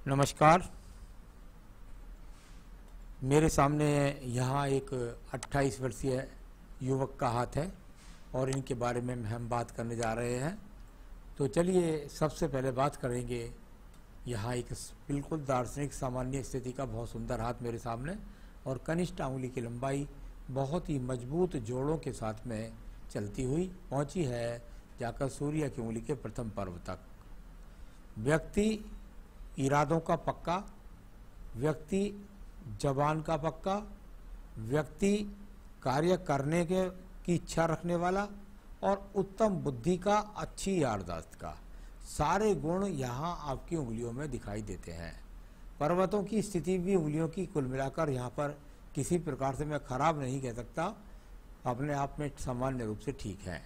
नमस्कार। मेरे सामने यहाँ एक 28 वर्षीय युवक का हाथ है और इनके बारे में हम बात करने जा रहे हैं। तो चलिए सबसे पहले बात करेंगे। यहाँ एक बिल्कुल दार्शनिक सामान्य स्थिति का बहुत सुंदर हाथ मेरे सामने और कनिष्ठ अंगुली की लंबाई बहुत ही मजबूत जोड़ों के साथ में चलती हुई पहुँची है जाकर सूर्य की उंगली के प्रथम पर्व तक। व्यक्ति इरादों का पक्का, व्यक्ति जबान का पक्का, व्यक्ति कार्य करने की इच्छा रखने वाला और उत्तम बुद्धि का, अच्छी याददाश्त का, सारे गुण यहाँ आपकी उंगलियों में दिखाई देते हैं। पर्वतों की स्थिति भी उंगलियों की कुल मिलाकर यहाँ पर किसी प्रकार से मैं खराब नहीं कह सकता, अपने आप में सामान्य रूप से ठीक है।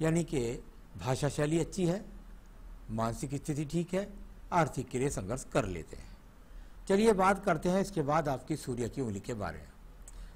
यानी कि भाषा शैली अच्छी है, मानसिक स्थिति ठीक है, आर्थिक के लिए संघर्ष कर लेते हैं। चलिए बात करते हैं इसके बाद आपकी सूर्य की उंगली के बारे में।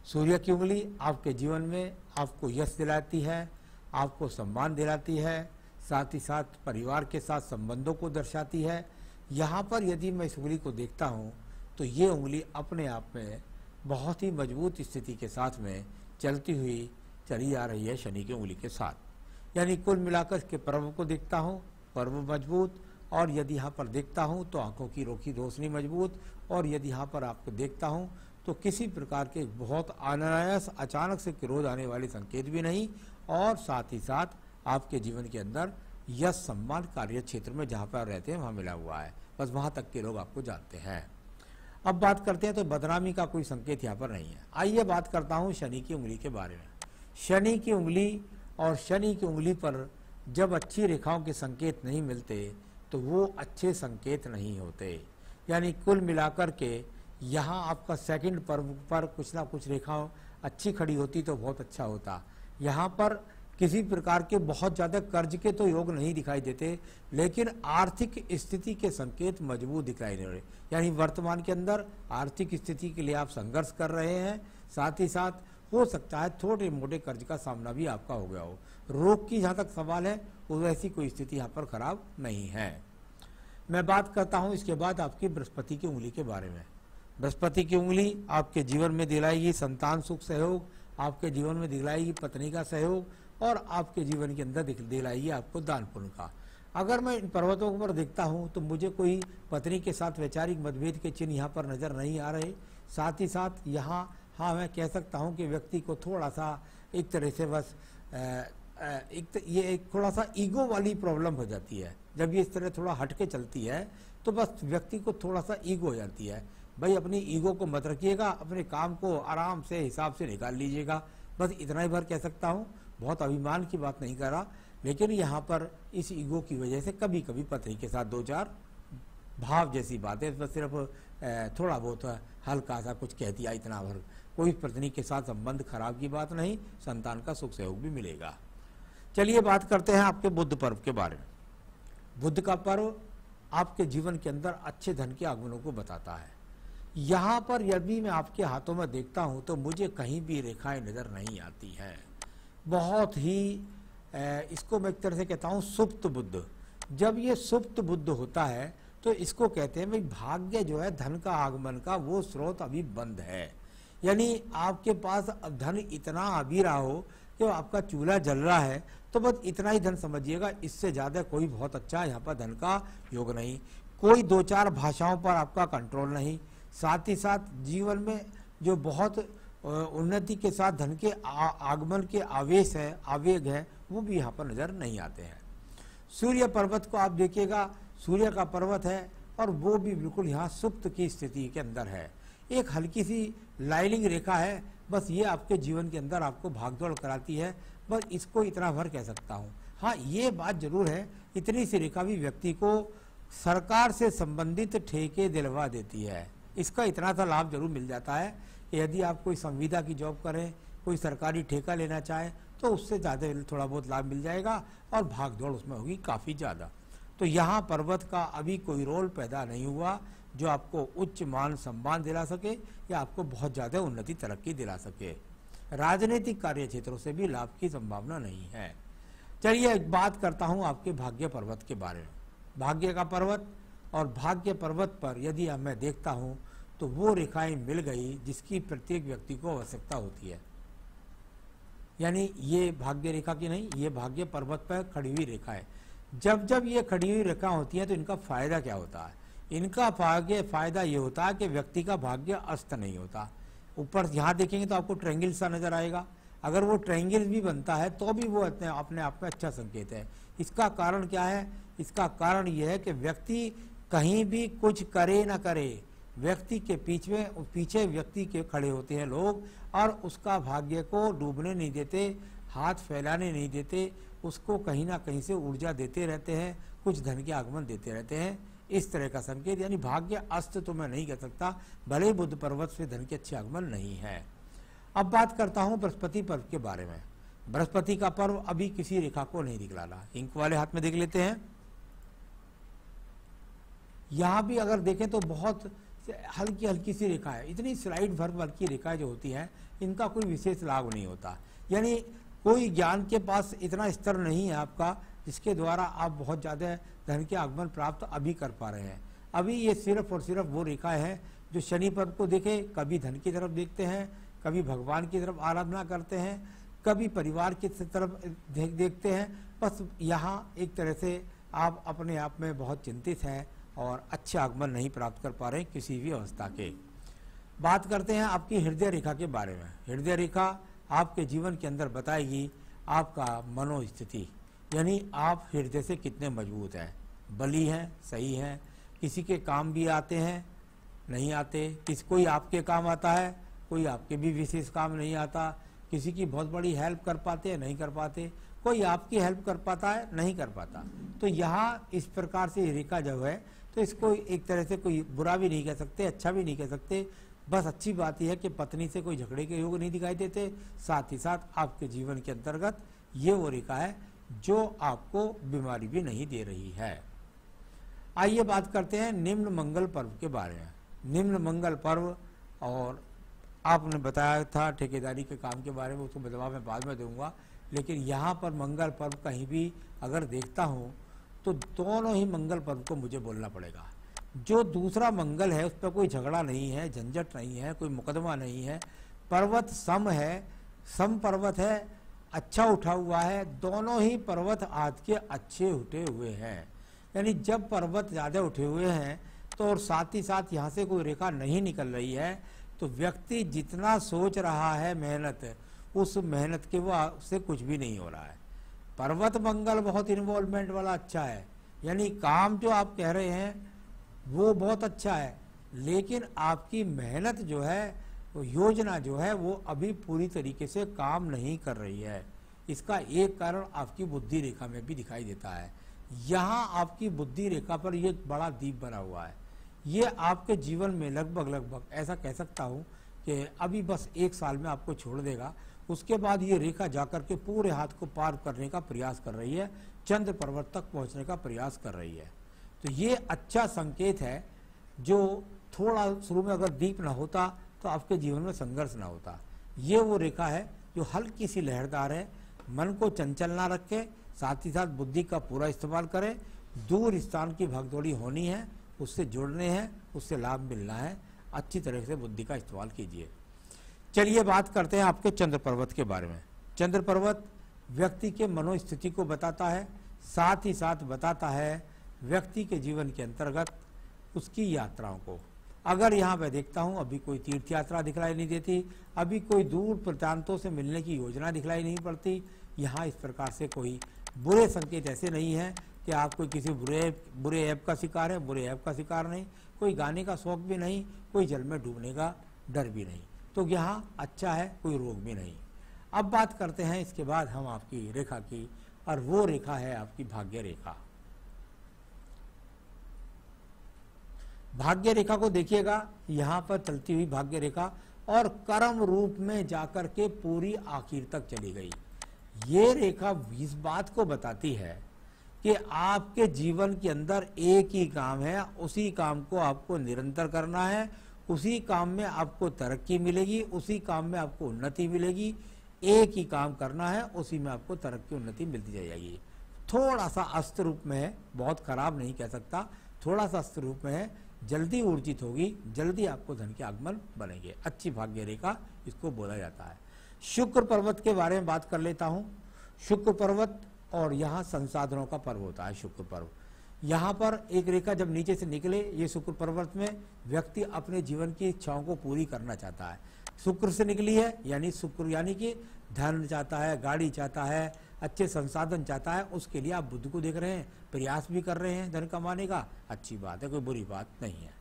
सूर्य की उंगली आपके जीवन में आपको यश दिलाती है, आपको सम्मान दिलाती है, साथ ही साथ परिवार के साथ संबंधों को दर्शाती है। यहाँ पर यदि मैं इस उंगली को देखता हूँ तो ये उंगली अपने आप में बहुत ही मजबूत स्थिति के साथ में चलती हुई चली आ रही है शनि की उंगली के साथ। यानी कुल मिलाकर इसके पर्व को देखता हूँ, पर्व मजबूत, और यदि यहाँ पर देखता हूँ तो आंखों की रोशनी रोशनी मजबूत, और यदि यहाँ पर आपको देखता हूँ तो किसी प्रकार के बहुत अनायास अचानक से क्रोध आने वाले संकेत भी नहीं, और साथ ही साथ आपके जीवन के अंदर यश सम्मान कार्य क्षेत्र में जहाँ पर रहते हैं वहाँ मिला हुआ है, बस वहाँ तक के लोग आपको जानते हैं। अब बात करते हैं तो बदनामी का कोई संकेत यहाँ पर नहीं है। आइए बात करता हूँ शनि की उंगली के बारे में। शनि की उंगली और शनि की उंगली पर जब अच्छी रेखाओं के संकेत नहीं मिलते तो वो अच्छे संकेत नहीं होते। यानी कुल मिलाकर के यहाँ आपका सेकंड पर्व पर कुछ ना कुछ रेखाओं अच्छी खड़ी होती तो बहुत अच्छा होता। यहाँ पर किसी प्रकार के बहुत ज़्यादा कर्ज के तो योग नहीं दिखाई देते, लेकिन आर्थिक स्थिति के संकेत मजबूत दिखाई दे रहे। यानी वर्तमान के अंदर आर्थिक स्थिति के लिए आप संघर्ष कर रहे हैं, साथ ही साथ हो सकता है थोड़े मोटे कर्ज का सामना भी आपका हो गया हो। रोग की जहाँ तक सवाल है वो वैसी कोई स्थिति यहाँ पर खराब नहीं है। मैं बात करता हूँ इसके बाद आपकी बृहस्पति की उंगली के बारे में। बृहस्पति की उंगली आपके जीवन में दिलाएगी संतान सुख सहयोग, आपके जीवन में दिलाएगी पत्नी का सहयोग, और आपके जीवन के अंदर दिलाएगी आपको दान पुण्य का। अगर मैं इन पर्वतों पर देखता हूँ तो मुझे कोई पत्नी के साथ वैचारिक मतभेद के चिन्ह यहाँ पर नजर नहीं आ रहे। साथ ही साथ यहाँ हाँ मैं कह सकता हूँ कि व्यक्ति को थोड़ा सा एक तरह से बस ये एक थोड़ा सा ईगो वाली प्रॉब्लम हो जाती है। जब ये इस तरह थोड़ा हटके चलती है तो बस व्यक्ति को थोड़ा सा ईगो हो जाती है। भाई अपनी ईगो को मत रखिएगा, अपने काम को आराम से हिसाब से निकाल लीजिएगा, बस इतना ही भर कह सकता हूँ। बहुत अभिमान की बात नहीं कर रहा, लेकिन यहाँ पर इस ईगो की वजह से कभी कभी पत्नी के साथ दो चार भाव जैसी बातें, बस सिर्फ थोड़ा बहुत हल्का सा कुछ कह दिया, इतना भर। कोई पत्नी के साथ संबंध खराब की बात नहीं, संतान का सुख सहयोग भी मिलेगा। चलिए बात करते हैं आपके बुध पर्व के बारे में। बुध का पर्व आपके जीवन के अंदर अच्छे धन के आगमनों को बताता है। यहाँ पर यदि मैं आपके हाथों में देखता हूँ तो मुझे कहीं भी रेखाएं नजर नहीं आती हैं। बहुत ही इसको मैं एक तरह से कहता हूँ सुप्त बुद्ध। जब ये सुप्त बुद्ध होता है तो इसको कहते हैं भाई भाग्य जो है धन का आगमन का वो स्रोत अभी बंद है। यानी आपके पास अब धन इतना आ भी रहा हो कि आपका चूल्हा जल रहा है तो बस इतना ही धन समझिएगा, इससे ज़्यादा कोई बहुत अच्छा यहाँ पर धन का योग नहीं। कोई दो चार भाषाओं पर आपका कंट्रोल नहीं। साथ ही साथ जीवन में जो बहुत उन्नति के साथ धन के आगमन के आवेश है, आवेग है, वो भी यहाँ पर नजर नहीं आते हैं। सूर्य पर्वत को आप देखिएगा, सूर्य का पर्वत है और वो भी बिल्कुल यहाँ सुप्त की स्थिति के अंदर है। एक हल्की सी लाइनिंग रेखा है, बस ये आपके जीवन के अंदर आपको भागदौड़ कराती है, बस इसको इतना भर कह सकता हूँ। हाँ ये बात जरूर है, इतनी सी रेखा भी व्यक्ति को सरकार से संबंधित ठेके दिलवा देती है। इसका इतना सा लाभ जरूर मिल जाता है कि यदि आप कोई संविदा की जॉब करें, कोई सरकारी ठेका लेना चाहें तो उससे ज़्यादा थोड़ा बहुत लाभ मिल जाएगा और भागदौड़ उसमें होगी काफ़ी ज़्यादा। तो यहाँ पर्वत का अभी कोई रोल पैदा नहीं हुआ जो आपको उच्च मान सम्मान दिला सके या आपको बहुत ज़्यादा उन्नति तरक्की दिला सके। राजनीतिक कार्य क्षेत्रों से भी लाभ की संभावना नहीं है। चलिए एक बात करता हूँ आपके भाग्य पर्वत के बारे में। भाग्य का पर्वत और भाग्य पर्वत पर यदि मैं देखता हूँ तो वो रेखाएं मिल गई जिसकी प्रत्येक व्यक्ति को आवश्यकता होती है। यानी ये भाग्य रेखा की नहीं, ये भाग्य पर्वत पर खड़ी हुई रेखा है। जब जब ये खड़ी हुई रेखा होती है तो इनका फायदा क्या होता है? इनका फायदा ये होता है कि व्यक्ति का भाग्य अस्त नहीं होता। ऊपर यहाँ देखेंगे तो आपको ट्रायंगल सा नजर आएगा। अगर वो ट्रायंगल भी बनता है तो भी वो अपने आप में अच्छा संकेत है। इसका कारण क्या है? इसका कारण ये है कि व्यक्ति कहीं भी कुछ करे ना करे, व्यक्ति के पीछे व्यक्ति के खड़े होते हैं लोग और उसका भाग्य को डूबने नहीं देते, हाथ फैलाने नहीं देते, उसको कहीं ना कहीं से ऊर्जा देते रहते हैं, कुछ धन के आगमन देते रहते हैं। इस तरह का संकेत, यानी भाग्य अस्त तो मैं नहीं कह सकता, भले बुध पर्वत से धन के अच्छे आगमन नहीं है। अब बात करता हूं बृहस्पति पर्व के बारे में। बृहस्पति का पर्व अभी किसी रेखा को नहीं दिखलाना। इंक वाले हाथ में देख लेते हैं। यहां भी अगर देखें तो बहुत हल्की हल्की सी रेखा है। इतनी स्लाइड भर की रेखाएं जो होती हैं इनका कोई विशेष लाभ नहीं होता। यानी कोई ज्ञान के पास इतना स्तर नहीं है आपका जिसके द्वारा आप बहुत ज़्यादा धन के आगमन प्राप्त अभी कर पा रहे हैं। अभी ये सिर्फ और सिर्फ वो रेखाएं हैं जो शनि पर्व को देखे, कभी धन की तरफ देखते हैं, कभी भगवान की तरफ आराधना करते हैं, कभी परिवार की तरफ देखते हैं। बस यहाँ एक तरह से आप अपने आप में बहुत चिंतित हैं और अच्छे आगमन नहीं प्राप्त कर पा रहे किसी भी अवस्था के। बात करते हैं आपकी हृदय रेखा के बारे में। हृदय रेखा आपके जीवन के अंदर बताएगी आपका मनोस्थिति, यानी आप हृदय से कितने मजबूत हैं, बली हैं, सही हैं, किसी के काम भी आते हैं, नहीं आते, कोई आपके काम आता है, कोई आपके भी विशेष काम नहीं आता, किसी की बहुत बड़ी हेल्प कर पाते हैं, नहीं कर पाते, कोई आपकी हेल्प कर पाता है, नहीं कर पाता। तो यहाँ इस प्रकार से रेखा जो है तो इसको एक तरह से कोई बुरा भी नहीं कह सकते, अच्छा भी नहीं कह सकते। बस अच्छी बात यह है कि पत्नी से कोई झगड़े के योग नहीं दिखाई देते। साथ ही साथ आपके जीवन के अंतर्गत ये वो रेखा है जो आपको बीमारी भी नहीं दे रही है। आइए बात करते हैं निम्न मंगल पर्व के बारे में। निम्न मंगल पर्व, और आपने बताया था ठेकेदारी के काम के बारे में, उसको जवाब मैं बाद में दूंगा। लेकिन यहाँ पर मंगल पर्व कहीं भी अगर देखता हूँ तो दोनों ही मंगल पर्व को मुझे बोलना पड़ेगा। जो दूसरा मंगल है उस पर कोई झगड़ा नहीं है, झंझट नहीं है, कोई मुकदमा नहीं है, पर्वत सम है, सम पर्वत है, अच्छा उठा हुआ है, दोनों ही पर्वत आज के अच्छे उठे हुए हैं। यानी जब पर्वत ज़्यादा उठे हुए हैं तो और साथ ही साथ यहाँ से कोई रेखा नहीं निकल रही है तो व्यक्ति जितना सोच रहा है मेहनत, उस मेहनत के वो उससे कुछ भी नहीं हो रहा है। पर्वत मंगल बहुत इन्वॉल्वमेंट वाला अच्छा है, यानी काम जो आप कह रहे हैं वो बहुत अच्छा है, लेकिन आपकी मेहनत जो है, वो योजना जो है, वो अभी पूरी तरीके से काम नहीं कर रही है। इसका एक कारण आपकी बुद्धि रेखा में भी दिखाई देता है। यहाँ आपकी बुद्धि रेखा पर ये बड़ा दीप बना हुआ है। ये आपके जीवन में लगभग ऐसा कह सकता हूँ कि अभी बस 1 साल में आपको छोड़ देगा। उसके बाद ये रेखा जाकर के पूरे हाथ को पार करने का प्रयास कर रही है, चंद्र पर्वत तक पहुँचने का प्रयास कर रही है। तो ये अच्छा संकेत है। जो थोड़ा शुरू में अगर दीप ना होता तो आपके जीवन में संघर्ष ना होता। ये वो रेखा है जो हल्की सी लहरदार है, मन को चंचल ना रखे, साथ ही साथ बुद्धि का पूरा इस्तेमाल करें। दूर स्थान की भागदौड़ी होनी है, उससे जुड़ने हैं, उससे लाभ मिलना है, अच्छी तरह से बुद्धि का इस्तेमाल कीजिए। चलिए बात करते हैं आपके चंद्र पर्वत के बारे में। चंद्र पर्वत व्यक्ति के मनोस्थिति को बताता है, साथ ही साथ बताता है व्यक्ति के जीवन के अंतर्गत उसकी यात्राओं को। अगर यहाँ मैं देखता हूँ अभी कोई तीर्थ यात्रा दिखलाई नहीं देती, अभी कोई दूर प्रांतों से मिलने की योजना दिखलाई नहीं पड़ती। यहाँ इस प्रकार से कोई बुरे संकेत ऐसे नहीं है कि आप कोई किसी बुरे ऐप का शिकार है, बुरे ऐप का शिकार नहीं, कोई गाने का शौक भी नहीं, कोई जल में डूबने का डर भी नहीं। तो यहाँ अच्छा है, कोई रोग भी नहीं। अब बात करते हैं इसके बाद हम आपकी रेखा की, और वो रेखा है आपकी भाग्य रेखा। भाग्य रेखा को देखिएगा, यहाँ पर चलती हुई भाग्य रेखा और कर्म रूप में जाकर के पूरी आखिर तक चली गई। ये रेखा इस बात को बताती है कि आपके जीवन के अंदर एक ही काम है, उसी काम को आपको निरंतर करना है, उसी काम में आपको तरक्की मिलेगी, उसी काम में आपको उन्नति मिलेगी। एक ही काम करना है, उसी में आपको तरक्की उन्नति मिलती जाएगी। थोड़ा सा अस्त रूप में है, बहुत खराब नहीं कह सकता, थोड़ा सा अस्थिर रूप में है, जल्दी ऊर्जित होगी, जल्दी आपको धन के आगमन बनेंगे। अच्छी भाग्य रेखा इसको बोला जाता है। शुक्र पर्वत के बारे में बात कर लेता हूँ। शुक्र पर्वत और यहाँ संसाधनों का पर्व होता है शुक्र पर्व। यहाँ पर एक रेखा जब नीचे से निकले, ये शुक्र पर्वत में व्यक्ति अपने जीवन की इच्छाओं को पूरी करना चाहता है। शुक्र से निकली है, यानी शुक्र यानी कि धन चाहता है, गाड़ी चाहता है, अच्छे संसाधन चाहता है, उसके लिए आप बुध को देख रहे हैं, प्रयास भी कर रहे हैं धन कमाने का। अच्छी बात है, कोई बुरी बात नहीं है।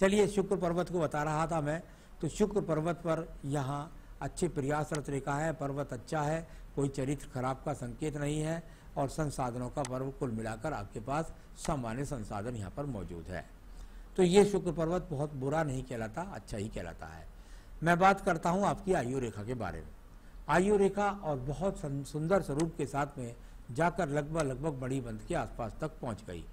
चलिए, शुक्र पर्वत को बता रहा था मैं। तो शुक्र पर्वत पर यहाँ अच्छे प्रयासरत रेखा है, पर्वत अच्छा है, कोई चरित्र खराब का संकेत नहीं है, और संसाधनों का पर्व कुल मिलाकर आपके पास सामान्य संसाधन यहाँ पर मौजूद है। तो ये शुक्र पर्वत बहुत बुरा नहीं कहलाता, अच्छा ही कहलाता है। मैं बात करता हूँ आपकी आयु रेखा के बारे में। आयु रेखा और बहुत सुंदर स्वरूप के साथ में जाकर लगभग बड़ी बंद के आसपास तक पहुँच गई।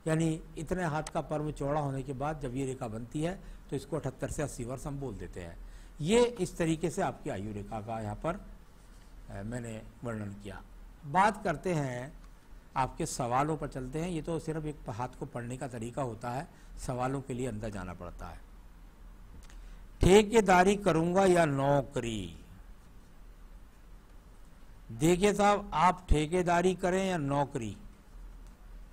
यानी इतने हाथ का पर्व चौड़ा होने के बाद जब ये रेखा बनती है तो इसको 78 से 80 वर्ष हम बोल देते हैं। ये इस तरीके से आपकी आयु रेखा का यहाँ पर मैंने वर्णन किया। बात करते हैं आपके सवालों पर चलते हैं। ये तो सिर्फ एक हाथ को पढ़ने का तरीका होता है, सवालों के लिए अंदर जाना पड़ता है। ठेकेदारी करूंगा या नौकरी? देखिए साहब, आप ठेकेदारी करें या नौकरी,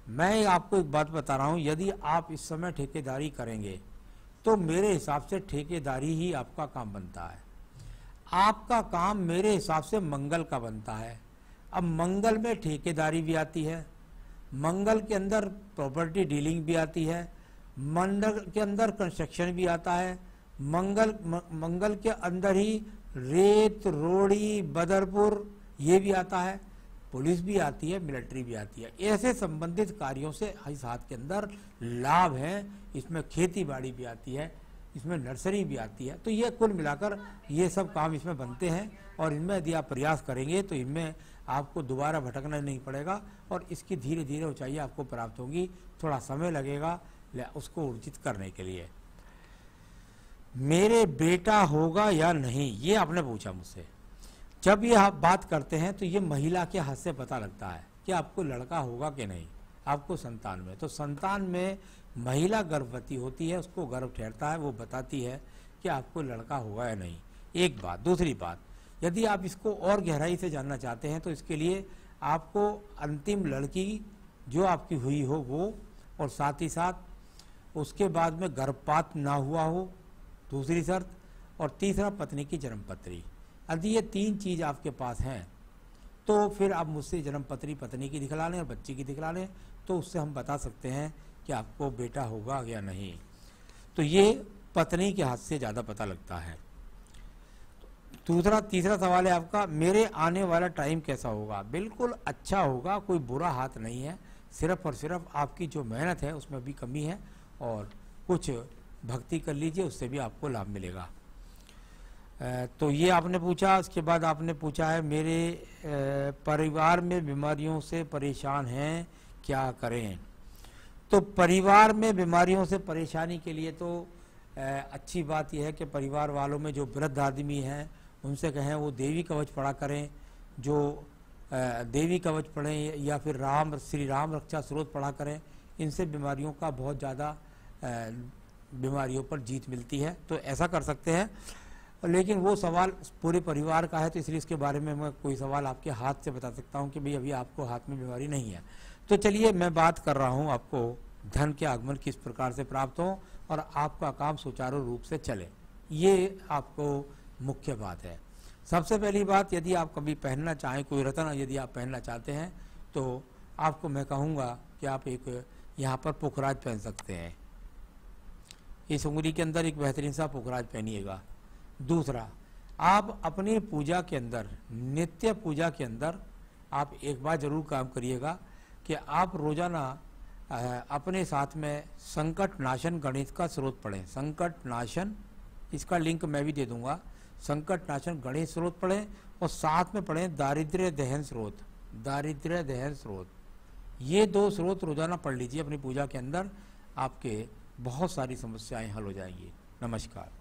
मैं आपको एक बात बता रहा हूं, यदि आप इस समय ठेकेदारी करेंगे तो मेरे हिसाब से ठेकेदारी ही आपका काम बनता है। आपका काम मेरे हिसाब से मंगल का बनता है। अब मंगल में ठेकेदारी भी आती है, मंगल के अंदर प्रॉपर्टी डीलिंग भी आती है, मंगल के अंदर कंस्ट्रक्शन भी आता है, मंगल के अंदर ही रेत, रोड़ी, बदरपुर ये भी आता है, पुलिस भी आती है, मिलिट्री भी आती है। ऐसे संबंधित कार्यों से इस हाथ के अंदर लाभ है। इसमें खेती बाड़ी भी आती है, इसमें नर्सरी भी आती है। तो ये कुल मिलाकर ये सब काम इसमें बनते हैं, और इनमें यदि आप प्रयास करेंगे तो इनमें आपको दोबारा भटकना नहीं पड़ेगा, और इसकी धीरे धीरे ऊंचाई आपको प्राप्त होगी। थोड़ा समय लगेगा उसको ऊर्जित करने के लिए। मेरे बेटा होगा या नहीं, ये आपने पूछा मुझसे। जब ये आप बात करते हैं तो ये महिला के हाथ से पता लगता है कि आपको लड़का होगा कि नहीं, आपको संतान में। तो संतान में महिला गर्भवती होती है, उसको गर्भ ठहरता है, वो बताती है कि आपको लड़का होगा या नहीं। एक बात। दूसरी बात, यदि आप इसको और गहराई से जानना चाहते हैं तो इसके लिए आपको अंतिम लड़की जो आपकी हुई हो वो, और साथ ही साथ उसके बाद में गर्भपात ना हुआ हो, दूसरी शर्त, और तीसरा पत्नी की जन्मपत्री। यदि ये 3 चीज़ आपके पास हैं तो फिर आप मुझसे जन्मपत्री पत्नी की दिखला लें और बच्ची की दिखला लें, तो उससे हम बता सकते हैं कि आपको बेटा होगा या नहीं। तो ये पत्नी के हाथ से ज़्यादा पता लगता है। तीसरा सवाल है आपका, मेरे आने वाला टाइम कैसा होगा? बिल्कुल अच्छा होगा, कोई बुरा हाथ नहीं है। सिर्फ और सिर्फ आपकी जो मेहनत है उसमें भी कमी है, और कुछ भक्ति कर लीजिए, उससे भी आपको लाभ मिलेगा। तो ये आपने पूछा। उसके बाद आपने पूछा है मेरे परिवार में बीमारियों से परेशान हैं, क्या करें? तो परिवार में बीमारियों से परेशानी के लिए तो अच्छी बात यह है कि परिवार वालों में जो वृद्ध आदमी हैं उनसे कहें वो देवी कवच पढ़ा करें। जो देवी कवच पढ़ें या फिर श्री राम रक्षा स्रोत पढ़ा करें। इनसे बीमारियों का बहुत ज़्यादा बीमारियों पर जीत मिलती है, तो ऐसा कर सकते हैं। लेकिन वो सवाल पूरे परिवार का है, तो इसलिए इसके बारे में मैं कोई सवाल आपके हाथ से बता सकता हूं कि भाई अभी आपको हाथ में बीमारी नहीं है। तो चलिए, मैं बात कर रहा हूं आपको धन के आगमन किस प्रकार से प्राप्त हो और आपका काम सुचारू रूप से चले, ये आपको मुख्य बात है। सबसे पहली बात, यदि आप कभी पहनना चाहें कोई रत्न, यदि आप पहनना चाहते हैं तो आपको मैं कहूँगा कि आप एक यहाँ पर पुखराज पहन सकते हैं। इस उंगली के अंदर एक बेहतरीन सा पुखराज पहनिएगा। दूसरा, आप अपनी पूजा के अंदर, नित्य पूजा के अंदर आप एक बार जरूर काम करिएगा कि आप रोजाना अपने साथ में संकट नाशन गणित का स्रोत पढ़ें। संकट नाशन, इसका लिंक मैं भी दे दूंगा। संकट नाशन गणित स्रोत पढ़ें, और साथ में पढ़ें दारिद्र्य दहन स्रोत। दारिद्र्य दहन स्रोत, ये 2 स्रोत रोजाना पढ़ लीजिए अपनी पूजा के अंदर, आपके बहुत सारी समस्याएं हल हो जाएंगी। नमस्कार।